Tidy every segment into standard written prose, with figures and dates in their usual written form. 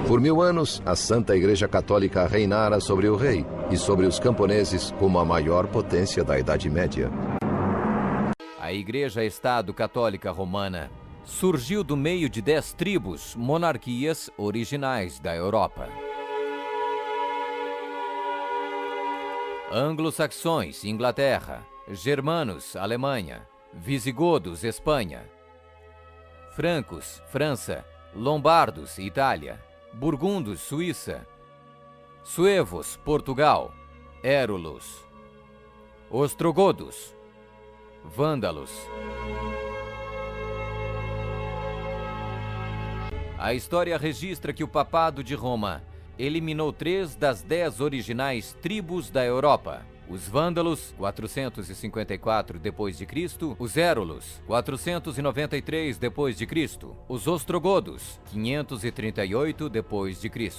Por 1000 anos, a Santa Igreja Católica reinara sobre o rei e sobre os camponeses como a maior potência da Idade Média. A Igreja-Estado Católica Romana surgiu do meio de 10 tribos, monarquias originais da Europa. Anglo-saxões, Inglaterra; germanos, Alemanha; visigodos, Espanha; francos, França; lombardos, Itália; burgundos, Suíça; suevos, Portugal; érulos; ostrogodos; vândalos. A história registra que o Papado de Roma eliminou 3 das 10 originais tribos da Europa: os vândalos, 454 d.C., os érulos, 493 d.C., os ostrogodos, 538 d.C.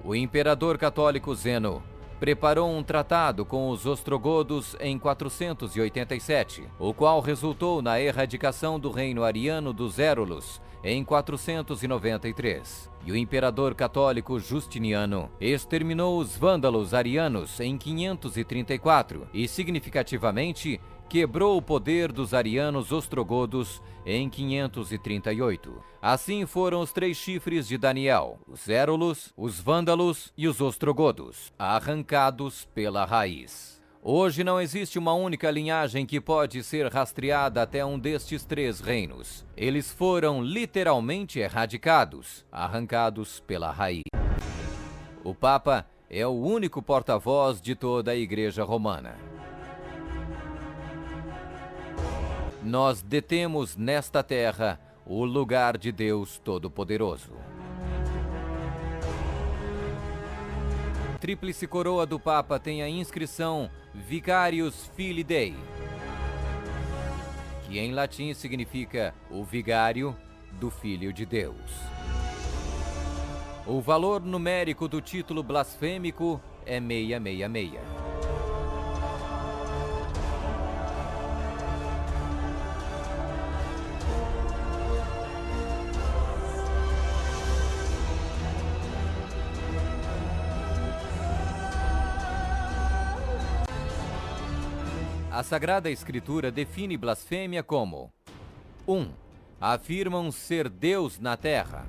O imperador católico Zeno preparou um tratado com os ostrogodos em 487, o qual resultou na erradicação do reino ariano dos érulos em 493. E o imperador católico Justiniano exterminou os vândalos arianos em 534 e, significativamente, quebrou o poder dos arianos ostrogodos em 538. Assim foram os 3 chifres de Daniel: os érulos, os vândalos e os ostrogodos, arrancados pela raiz. Hoje não existe uma única linhagem que pode ser rastreada até um destes 3 reinos. Eles foram literalmente erradicados, arrancados pela raiz. O Papa é o único porta-voz de toda a Igreja Romana. Nós detemos nesta terra o lugar de Deus Todo-Poderoso. A tríplice coroa do Papa tem a inscrição Vicarius Filii Dei, que em latim significa o vigário do Filho de Deus. O valor numérico do título blasfêmico é 666. A Sagrada Escritura define blasfêmia como 1. Afirmam ser Deus na terra.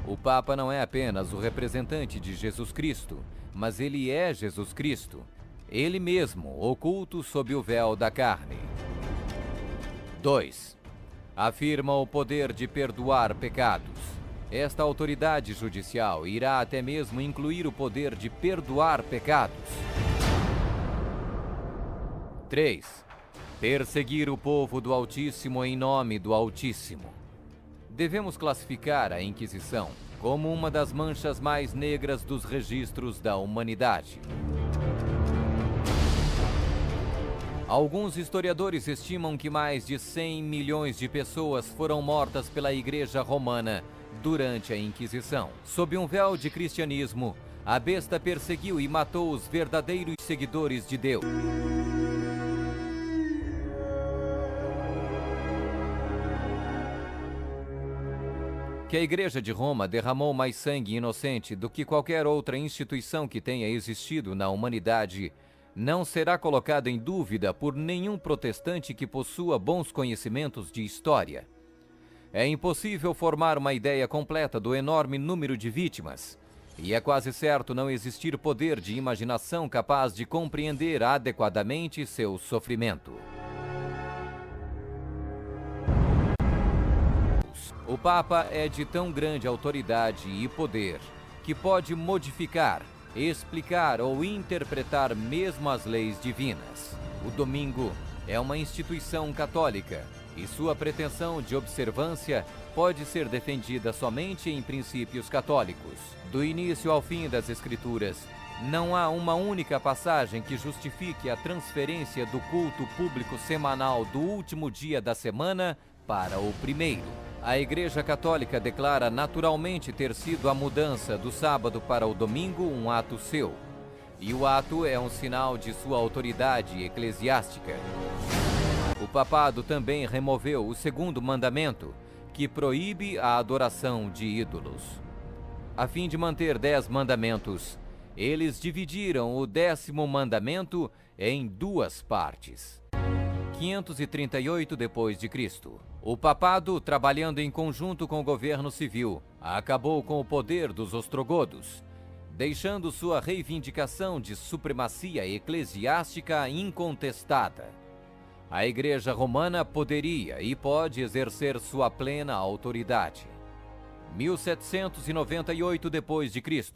O Papa não é apenas o representante de Jesus Cristo, mas ele é Jesus Cristo, ele mesmo oculto sob o véu da carne. 2. Afirma o poder de perdoar pecados. Esta autoridade judicial irá até mesmo incluir o poder de perdoar pecados. 3. Perseguir o povo do Altíssimo em nome do Altíssimo. Devemos classificar a Inquisição como uma das manchas mais negras dos registros da humanidade. Alguns historiadores estimam que mais de 100 milhões de pessoas foram mortas pela Igreja Romana durante a Inquisição. Sob um véu de cristianismo, a besta perseguiu e matou os verdadeiros seguidores de Deus. Que a Igreja de Roma derramou mais sangue inocente do que qualquer outra instituição que tenha existido na humanidade não será colocada em dúvida por nenhum protestante que possua bons conhecimentos de história. É impossível formar uma ideia completa do enorme número de vítimas, e é quase certo não existir poder de imaginação capaz de compreender adequadamente seu sofrimento. O Papa é de tão grande autoridade e poder que pode modificar, explicar ou interpretar mesmo as leis divinas. O domingo é uma instituição católica e sua pretensão de observância pode ser defendida somente em princípios católicos. Do início ao fim das Escrituras, não há uma única passagem que justifique a transferência do culto público semanal do último dia da semana para o primeiro. A Igreja Católica declara naturalmente ter sido a mudança do sábado para o domingo um ato seu, e o ato é um sinal de sua autoridade eclesiástica. O papado também removeu o segundo mandamento, que proíbe a adoração de ídolos. A fim de manter 10 mandamentos, eles dividiram o 10º mandamento em 2 partes. 538 d.C. O papado, trabalhando em conjunto com o governo civil, acabou com o poder dos ostrogodos, deixando sua reivindicação de supremacia eclesiástica incontestada. A Igreja Romana poderia e pode exercer sua plena autoridade. 1798 d.C.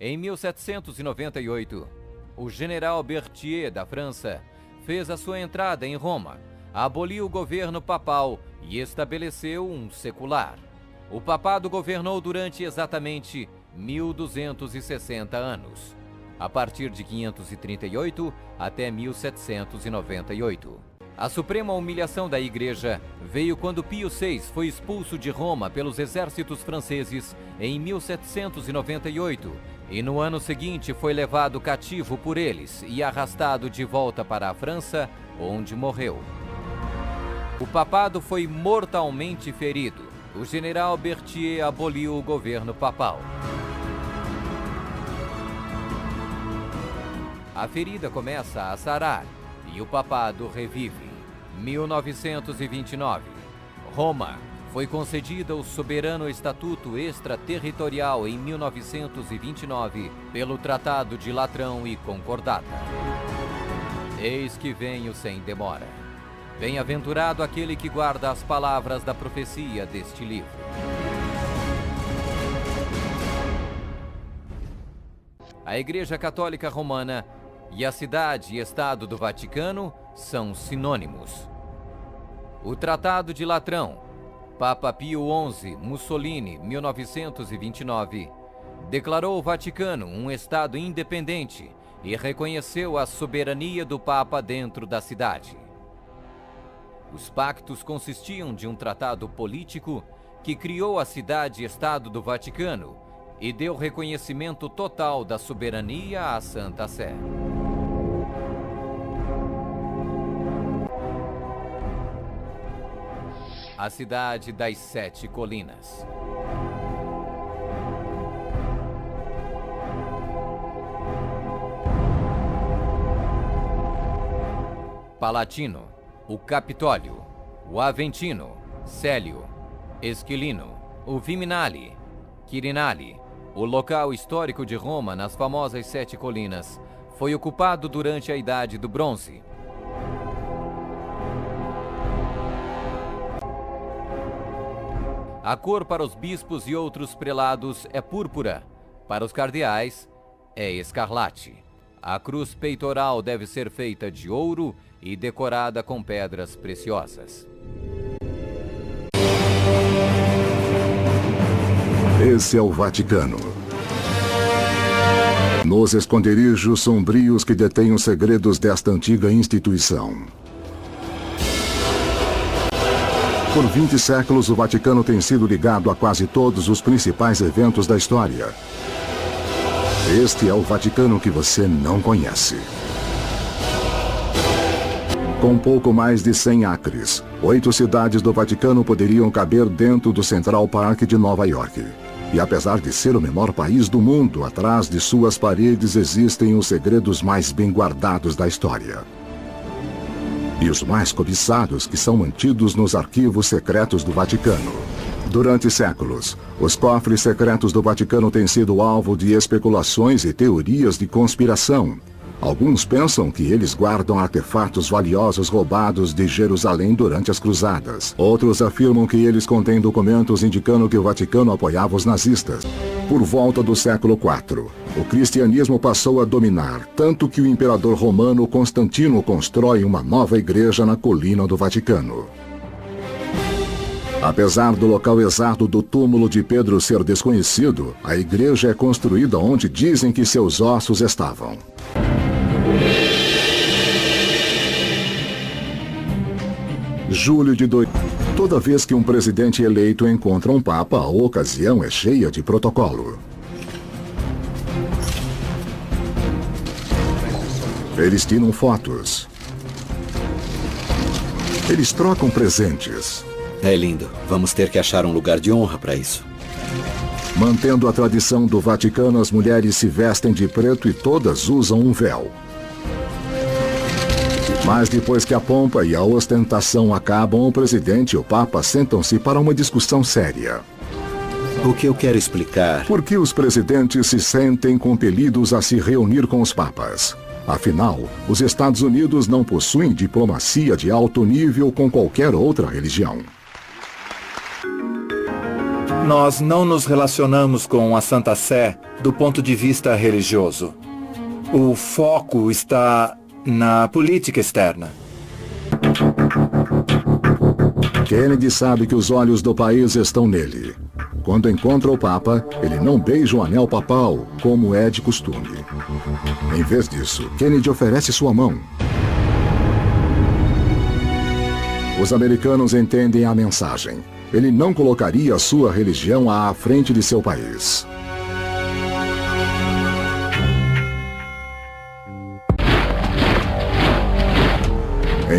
Em 1798, o general Berthier da França fez a sua entrada em Roma, aboliu o governo papal e estabeleceu um secular. O papado governou durante exatamente 1260 anos, a partir de 538 até 1798. A suprema humilhação da Igreja veio quando Pio VI foi expulso de Roma pelos exércitos franceses em 1798 e no ano seguinte foi levado cativo por eles e arrastado de volta para a França, onde morreu. O papado foi mortalmente ferido. O general Berthier aboliu o governo papal. A ferida começa a sarar e o papado revive. 1929. Roma foi concedida o soberano estatuto extraterritorial em 1929 pelo Tratado de Latrão e Concordata. Eis que venho sem demora. Bem-aventurado aquele que guarda as palavras da profecia deste livro. A Igreja Católica Romana e a cidade e estado do Vaticano são sinônimos. O Tratado de Latrão, Papa Pio XI, Mussolini, 1929, declarou o Vaticano um estado independente e reconheceu a soberania do Papa dentro da cidade. Os pactos consistiam de um tratado político que criou a cidade-estado do Vaticano e deu reconhecimento total da soberania à Santa Sé. A cidade das 7 colinas. Palatino, o Capitólio, o Aventino, Célio, Esquilino, o Viminale, Quirinale, o local histórico de Roma nas famosas 7 colinas, foi ocupado durante a Idade do Bronze. A cor para os bispos e outros prelados é púrpura, para os cardeais é escarlate. A cruz peitoral deve ser feita de ouro e decorada com pedras preciosas. Esse é o Vaticano. Nos esconderijos sombrios que detêm os segredos desta antiga instituição. Por 20 séculos, o Vaticano tem sido ligado a quase todos os principais eventos da história. Este é o Vaticano que você não conhece. Com pouco mais de 100 acres, 8 cidades do Vaticano poderiam caber dentro do Central Park de Nova York. E apesar de ser o menor país do mundo, atrás de suas paredes existem os segredos mais bem guardados da história. E os mais cobiçados que são mantidos nos arquivos secretos do Vaticano. Durante séculos, os cofres secretos do Vaticano têm sido alvo de especulações e teorias de conspiração. Alguns pensam que eles guardam artefatos valiosos roubados de Jerusalém durante as cruzadas. Outros afirmam que eles contêm documentos indicando que o Vaticano apoiava os nazistas. Por volta do século IV, o cristianismo passou a dominar, tanto que o imperador romano Constantino constrói uma nova igreja na colina do Vaticano. Apesar do local exato do túmulo de Pedro ser desconhecido, a igreja é construída onde dizem que seus ossos estavam. Julho de 2000. Toda vez que um presidente eleito encontra um papa, a ocasião é cheia de protocolo. Eles tiram fotos. Eles trocam presentes. É lindo. Vamos ter que achar um lugar de honra para isso. Mantendo a tradição do Vaticano, as mulheres se vestem de preto e todas usam um véu. Mas depois que a pompa e a ostentação acabam, o presidente e o Papa sentam-se para uma discussão séria. O que eu quero explicar... Por que os presidentes se sentem compelidos a se reunir com os papas? Afinal, os Estados Unidos não possuem diplomacia de alto nível com qualquer outra religião. Nós não nos relacionamos com a Santa Sé do ponto de vista religioso. O foco está na política externa. Kennedy sabe que os olhos do país estão nele. Quando encontra o Papa, ele não beija o anel papal, como é de costume. Em vez disso, Kennedy oferece sua mão. Os americanos entendem a mensagem. Ele não colocaria sua religião à frente de seu país.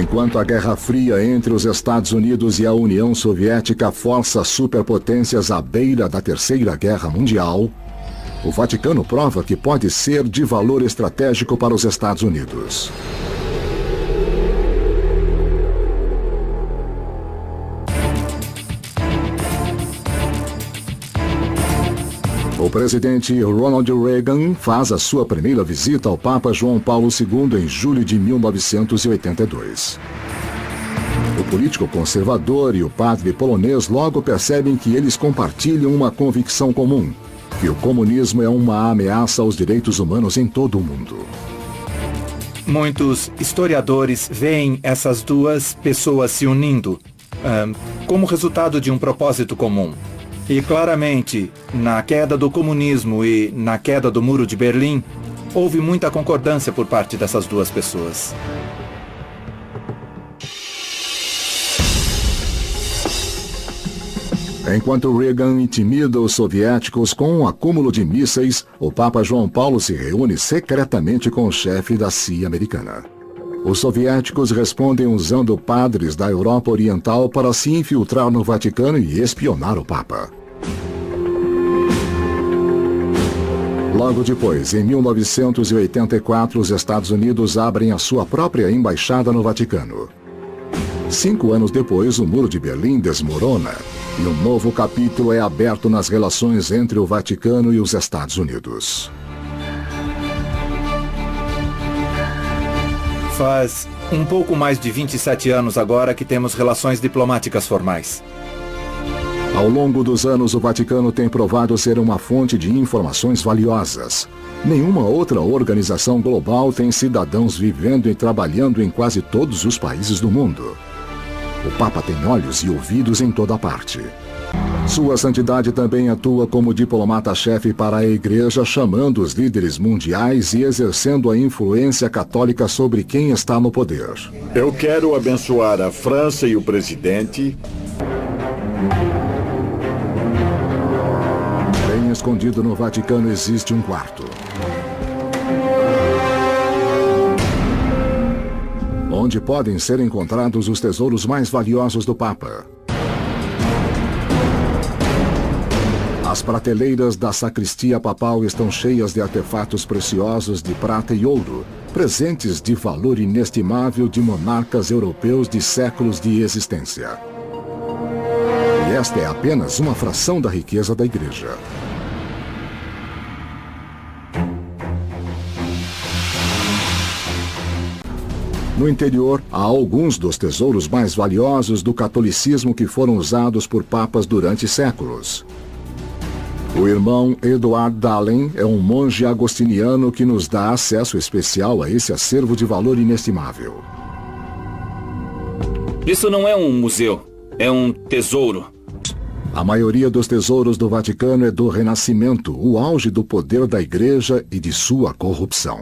Enquanto a Guerra Fria entre os Estados Unidos e a União Soviética força superpotências à beira da Terceira Guerra Mundial, o Vaticano prova que pode ser de valor estratégico para os Estados Unidos. O presidente Ronald Reagan faz a sua primeira visita ao Papa João Paulo II em julho de 1982. O político conservador e o padre polonês logo percebem que eles compartilham uma convicção comum, que o comunismo é uma ameaça aos direitos humanos em todo o mundo. Muitos historiadores veem essas duas pessoas se unindo como resultado de um propósito comum. E claramente, na queda do comunismo e na queda do Muro de Berlim, houve muita concordância por parte dessas duas pessoas. Enquanto Reagan intimida os soviéticos com um acúmulo de mísseis, o Papa João Paulo se reúne secretamente com o chefe da CIA americana. Os soviéticos respondem usando padres da Europa Oriental para se infiltrar no Vaticano e espionar o Papa. Logo depois, em 1984, os Estados Unidos abrem a sua própria embaixada no Vaticano. 5 anos depois, o Muro de Berlim desmorona e um novo capítulo é aberto nas relações entre o Vaticano e os Estados Unidos. Faz um pouco mais de 27 anos agora que temos relações diplomáticas formais. Ao longo dos anos, o Vaticano tem provado ser uma fonte de informações valiosas. Nenhuma outra organização global tem cidadãos vivendo e trabalhando em quase todos os países do mundo. O Papa tem olhos e ouvidos em toda parte. Sua Santidade também atua como diplomata-chefe para a Igreja, chamando os líderes mundiais e exercendo a influência católica sobre quem está no poder. Eu quero abençoar a França e o presidente. Bem escondido no Vaticano existe um quarto, onde podem ser encontrados os tesouros mais valiosos do Papa. As prateleiras da sacristia papal estão cheias de artefatos preciosos de prata e ouro, presentes de valor inestimável de monarcas europeus de séculos de existência. E esta é apenas uma fração da riqueza da Igreja. No interior, há alguns dos tesouros mais valiosos do catolicismo que foram usados por papas durante séculos. O irmão Edward Dahlen é um monge agostiniano que nos dá acesso especial a esse acervo de valor inestimável. Isso não é um museu, é um tesouro. A maioria dos tesouros do Vaticano é do Renascimento, o auge do poder da Igreja e de sua corrupção.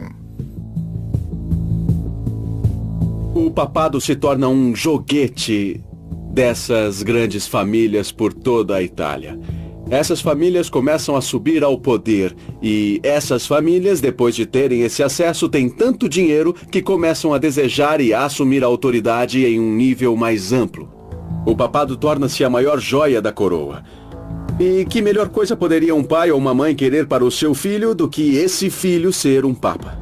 O papado se torna um joguete dessas grandes famílias por toda a Itália. Essas famílias começam a subir ao poder e essas famílias, depois de terem esse acesso, têm tanto dinheiro que começam a desejar e a assumir a autoridade em um nível mais amplo. O papado torna-se a maior joia da coroa. E que melhor coisa poderia um pai ou uma mãe querer para o seu filho do que esse filho ser um papa?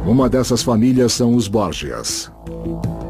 Uma dessas famílias são os Borgias.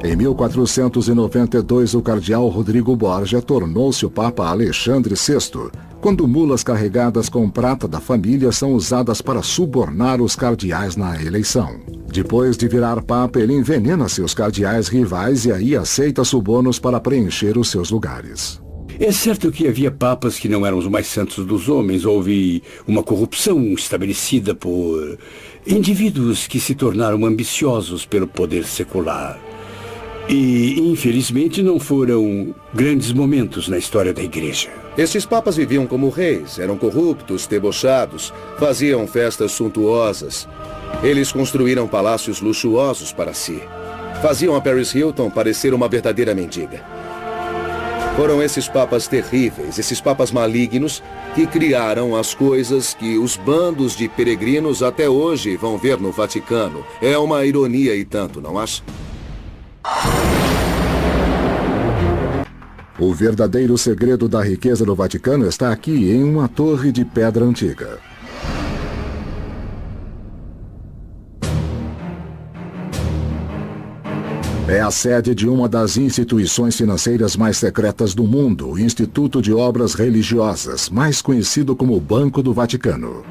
Em 1492, o cardeal Rodrigo Borgia tornou-se o Papa Alexandre VI, quando mulas carregadas com prata da família são usadas para subornar os cardeais na eleição. Depois de virar Papa, ele envenena seus cardeais rivais e aí aceita subornos para preencher os seus lugares. É certo que havia papas que não eram os mais santos dos homens. Houve uma corrupção estabelecida por indivíduos que se tornaram ambiciosos pelo poder secular. E, infelizmente, não foram grandes momentos na história da igreja. Esses papas viviam como reis, eram corruptos, debochados, faziam festas suntuosas. Eles construíram palácios luxuosos para si. Faziam a Paris Hilton parecer uma verdadeira mendiga. Foram esses papas terríveis, esses papas malignos, que criaram as coisas que os bandos de peregrinos até hoje vão ver no Vaticano. É uma ironia e tanto, não acha? O verdadeiro segredo da riqueza do Vaticano está aqui em uma torre de pedra antiga. É a sede de uma das instituições financeiras mais secretas do mundo, o Instituto de Obras Religiosas, mais conhecido como Banco do Vaticano.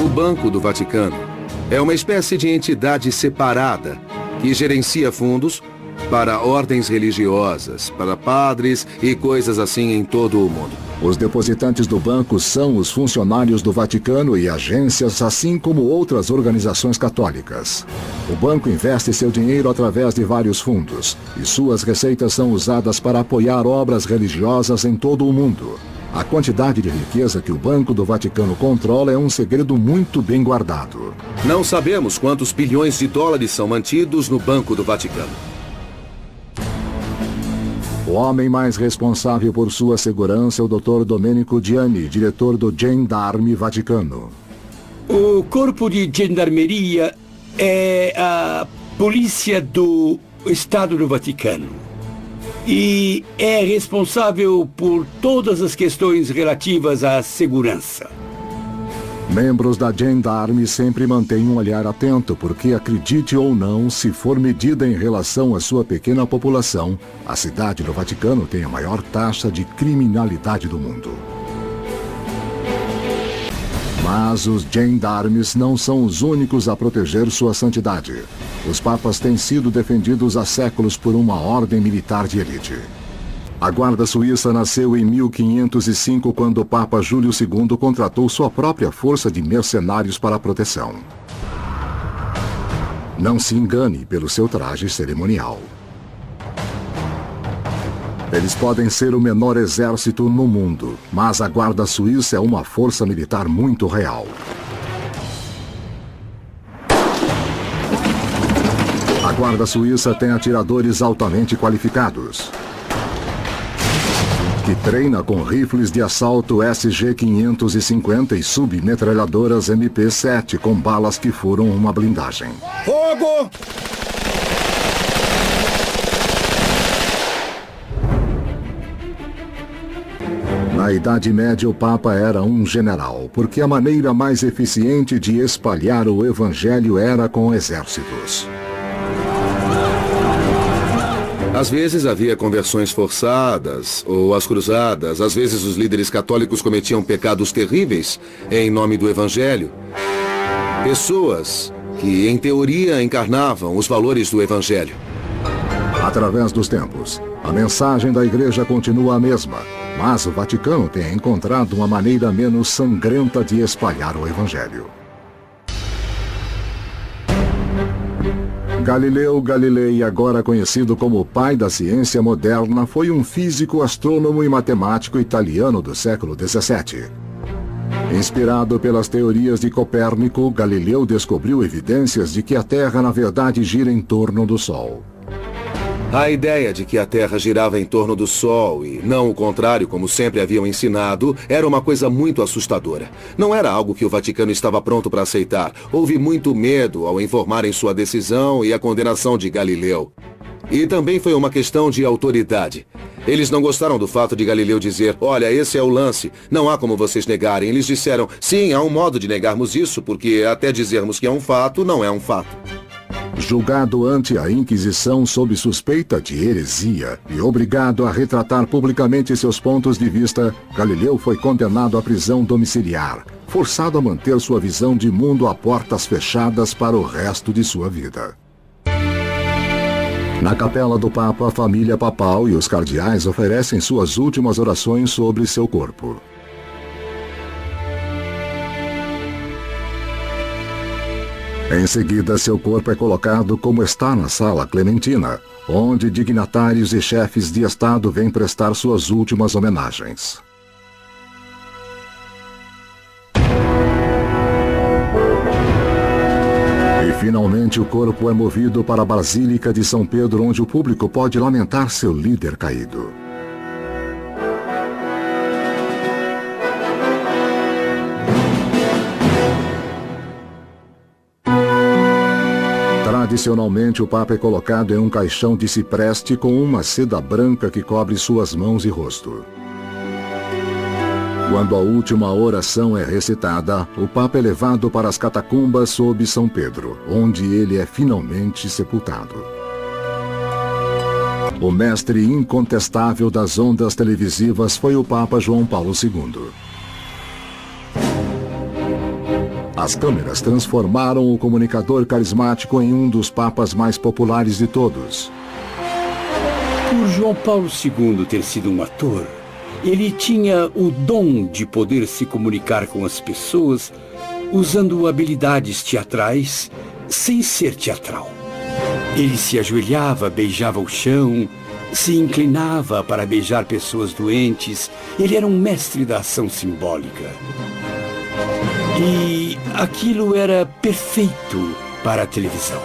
O Banco do Vaticano é uma espécie de entidade separada que gerencia fundos para ordens religiosas, para padres e coisas assim em todo o mundo. Os depositantes do banco são os funcionários do Vaticano e agências, assim como outras organizações católicas. O banco investe seu dinheiro através de vários fundos, e suas receitas são usadas para apoiar obras religiosas em todo o mundo. A quantidade de riqueza que o Banco do Vaticano controla é um segredo muito bem guardado. Não sabemos quantos bilhões de dólares são mantidos no Banco do Vaticano. O homem mais responsável por sua segurança é o Dr. Domenico Gianni, diretor do Gendarme Vaticano. O corpo de gendarmeria é a polícia do Estado do Vaticano e é responsável por todas as questões relativas à segurança. Membros da Gendarme sempre mantêm um olhar atento, porque, acredite ou não, se for medida em relação à sua pequena população, a cidade do Vaticano tem a maior taxa de criminalidade do mundo. Mas os gendarmes não são os únicos a proteger sua santidade. Os papas têm sido defendidos há séculos por uma ordem militar de elite. A Guarda Suíça nasceu em 1505, quando o Papa Júlio II contratou sua própria força de mercenários para a proteção. Não se engane pelo seu traje cerimonial. Eles podem ser o menor exército no mundo, mas a Guarda Suíça é uma força militar muito real. A Guarda Suíça tem atiradores altamente qualificados, que treina com rifles de assalto SG-550 e submetralhadoras MP-7 com balas que furam uma blindagem. Fogo! Na Idade Média, o Papa era um general, porque a maneira mais eficiente de espalhar o Evangelho era com exércitos. Às vezes havia conversões forçadas, ou as cruzadas. Às vezes os líderes católicos cometiam pecados terríveis em nome do Evangelho. Pessoas que, em teoria, encarnavam os valores do Evangelho. Através dos tempos, a mensagem da Igreja continua a mesma, mas o Vaticano tem encontrado uma maneira menos sangrenta de espalhar o Evangelho. Galileu Galilei, agora conhecido como o pai da ciência moderna, foi um físico, astrônomo e matemático italiano do século XVII. Inspirado pelas teorias de Copérnico, Galileu descobriu evidências de que a Terra, na verdade, gira em torno do Sol. A ideia de que a Terra girava em torno do Sol e não o contrário, como sempre haviam ensinado, era uma coisa muito assustadora. Não era algo que o Vaticano estava pronto para aceitar. Houve muito medo ao informarem sua decisão e a condenação de Galileu. E também foi uma questão de autoridade. Eles não gostaram do fato de Galileu dizer, olha, esse é o lance, não há como vocês negarem. Eles disseram, sim, há um modo de negarmos isso, porque até dizermos que é um fato, não é um fato. Julgado ante a Inquisição sob suspeita de heresia e obrigado a retratar publicamente seus pontos de vista, Galileu foi condenado à prisão domiciliar, forçado a manter sua visão de mundo a portas fechadas para o resto de sua vida. Na capela do Papa, a família papal e os cardeais oferecem suas últimas orações sobre seu corpo. Em seguida, seu corpo é colocado como está na Sala Clementina, onde dignatários e chefes de Estado vêm prestar suas últimas homenagens. E finalmente o corpo é movido para a Basílica de São Pedro, onde o público pode lamentar seu líder caído. Tradicionalmente, o Papa é colocado em um caixão de cipreste com uma seda branca que cobre suas mãos e rosto. Quando a última oração é recitada, o Papa é levado para as catacumbas sob São Pedro, onde ele é finalmente sepultado. O mestre incontestável das ondas televisivas foi o Papa João Paulo II. As câmeras transformaram o comunicador carismático em um dos papas mais populares de todos. Por João Paulo II ter sido um ator, ele tinha o dom de poder se comunicar com as pessoas usando habilidades teatrais sem ser teatral. Ele se ajoelhava, beijava o chão, se inclinava para beijar pessoas doentes. Ele era um mestre da ação simbólica. E aquilo era perfeito para a televisão.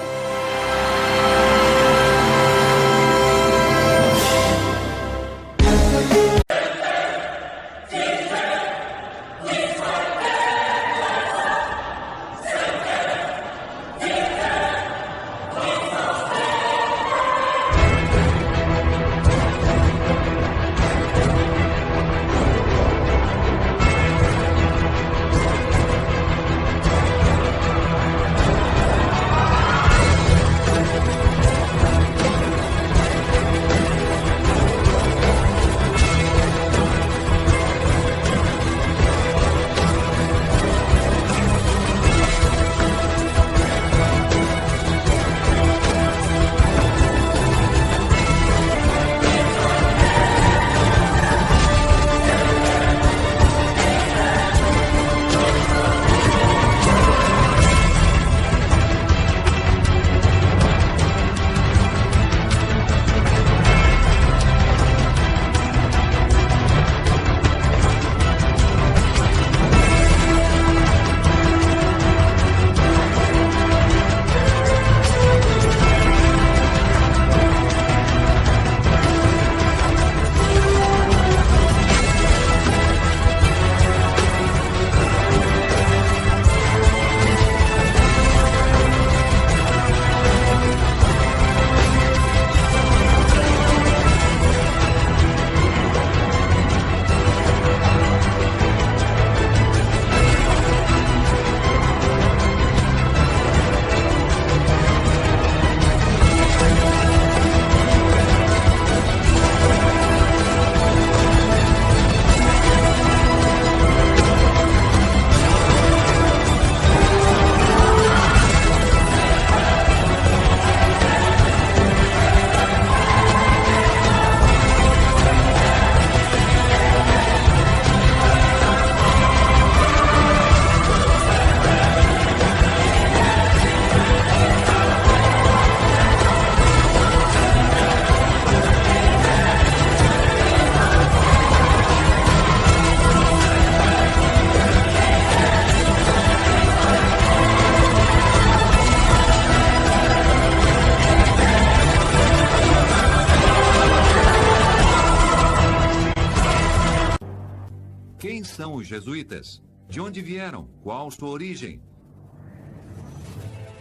São os jesuítas? De onde vieram? Qual sua origem?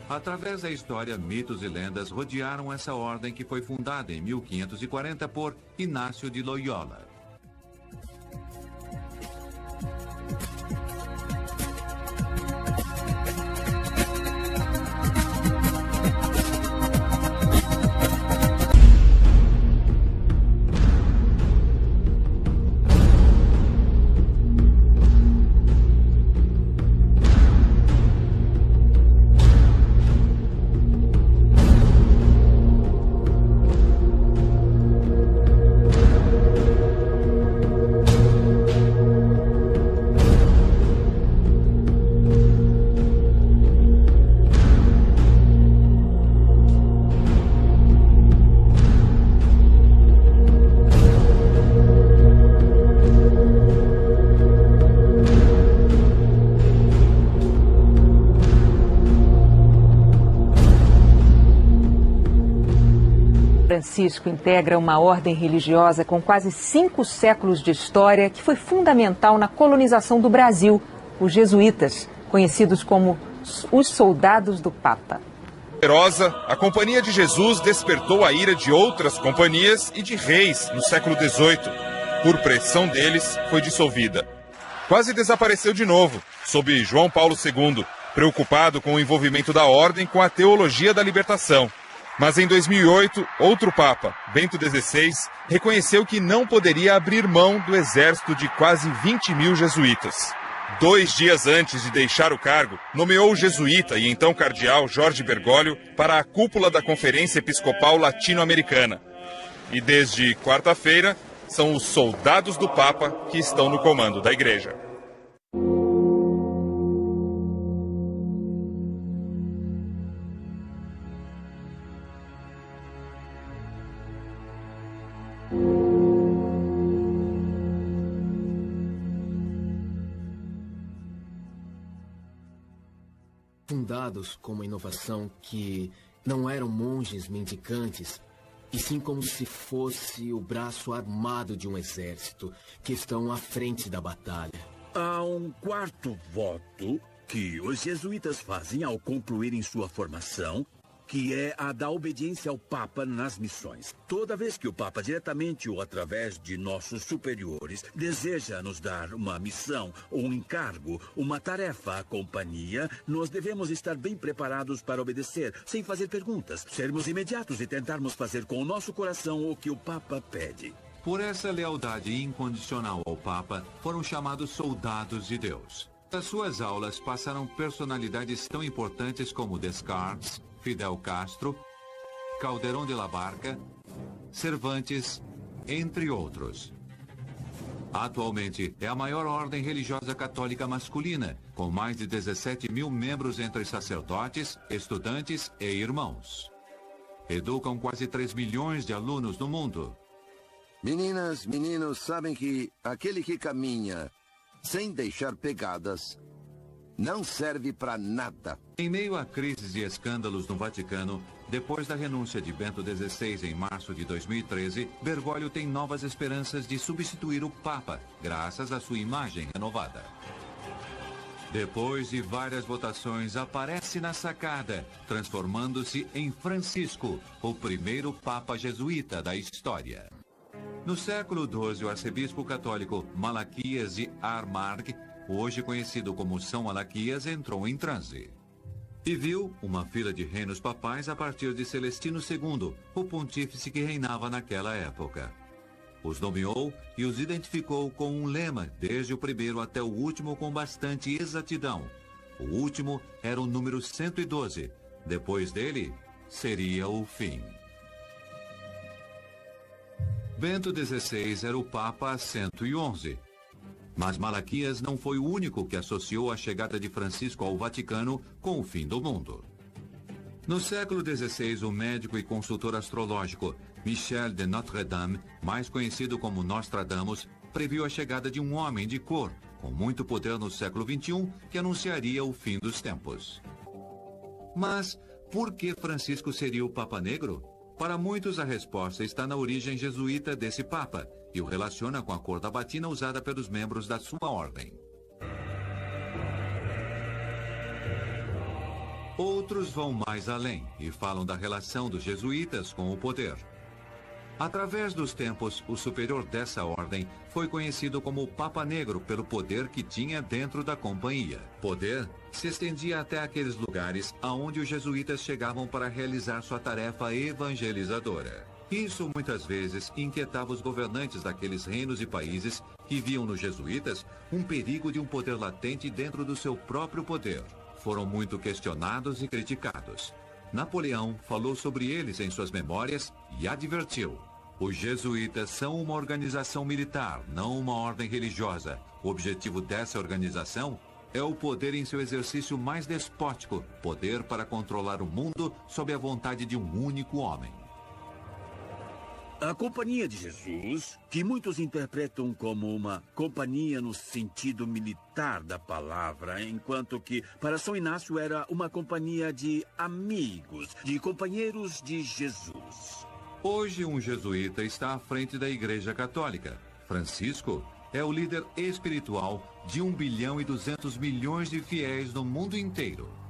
Através da história, mitos e lendas rodearam essa ordem que foi fundada em 1540 por Inácio de Loyola. Francisco integra uma ordem religiosa com quase 5 séculos de história que foi fundamental na colonização do Brasil, os jesuítas, conhecidos como os soldados do Papa. Poderosa, a Companhia de Jesus despertou a ira de outras companhias e de reis no século XVIII. Por pressão deles, foi dissolvida. Quase desapareceu de novo, sob João Paulo II, preocupado com o envolvimento da ordem com a teologia da libertação. Mas em 2008, outro Papa, Bento XVI, reconheceu que não poderia abrir mão do exército de quase 20 mil jesuítas. 2 dias antes de deixar o cargo, nomeou o jesuíta e então cardeal Jorge Bergoglio para a cúpula da Conferência Episcopal Latino-Americana. E desde quarta-feira, são os soldados do Papa que estão no comando da Igreja. Fundados com uma inovação que não eram monges mendicantes, e sim como se fosse o braço armado de um exército que estão à frente da batalha. Há um quarto voto que os jesuítas fazem ao concluírem sua formação, que é a da obediência ao Papa nas missões. Toda vez que o Papa, diretamente ou através de nossos superiores, deseja nos dar uma missão, um encargo, uma tarefa à companhia, nós devemos estar bem preparados para obedecer, sem fazer perguntas, sermos imediatos e tentarmos fazer com o nosso coração o que o Papa pede. Por essa lealdade incondicional ao Papa, foram chamados soldados de Deus. Nas suas aulas passaram personalidades tão importantes como Descartes, Fidel Castro, Calderón de la Barca, Cervantes, entre outros. Atualmente, é a maior ordem religiosa católica masculina, com mais de 17 mil membros entre sacerdotes, estudantes e irmãos. Educam quase 3 milhões de alunos no mundo. Meninas, meninos, sabem que aquele que caminha sem deixar pegadas não serve para nada. Em meio a crises e escândalos no Vaticano, depois da renúncia de Bento XVI em março de 2013, Bergoglio tem novas esperanças de substituir o Papa, graças à sua imagem renovada. Depois de várias votações, aparece na sacada, transformando-se em Francisco, o primeiro Papa jesuíta da história. No século XII, o arcebispo católico Malaquias de Armagh, hoje conhecido como São Malaquias, entrou em transe. E viu uma fila de reinos papais a partir de Celestino II, o pontífice que reinava naquela época. Os nomeou e os identificou com um lema, desde o primeiro até o último, com bastante exatidão. O último era o número 112. Depois dele, seria o fim. Bento XVI era o Papa 111. Mas Malaquias não foi o único que associou a chegada de Francisco ao Vaticano com o fim do mundo. No século XVI, o médico e consultor astrológico Michel de Notre-Dame, mais conhecido como Nostradamus, previu a chegada de um homem de cor, com muito poder no século XXI, que anunciaria o fim dos tempos. Mas por que Francisco seria o Papa Negro? Para muitos, a resposta está na origem jesuíta desse Papa, e o relaciona com a cor da batina usada pelos membros da sua ordem. Outros vão mais além e falam da relação dos jesuítas com o poder. Através dos tempos, o superior dessa ordem foi conhecido como Papa Negro pelo poder que tinha dentro da companhia. Poder se estendia até aqueles lugares aonde os jesuítas chegavam para realizar sua tarefa evangelizadora. Isso muitas vezes inquietava os governantes daqueles reinos e países que viam nos jesuítas um perigo de um poder latente dentro do seu próprio poder. Foram muito questionados e criticados. Napoleão falou sobre eles em suas memórias e advertiu: os jesuítas são uma organização militar, não uma ordem religiosa. O objetivo dessa organização é o poder em seu exercício mais despótico, poder para controlar o mundo sob a vontade de um único homem. A Companhia de Jesus, que muitos interpretam como uma companhia no sentido militar da palavra, enquanto que para São Inácio era uma companhia de amigos, de companheiros de Jesus. Hoje um jesuíta está à frente da Igreja Católica. Francisco é o líder espiritual de 1,2 bilhão de fiéis no mundo inteiro.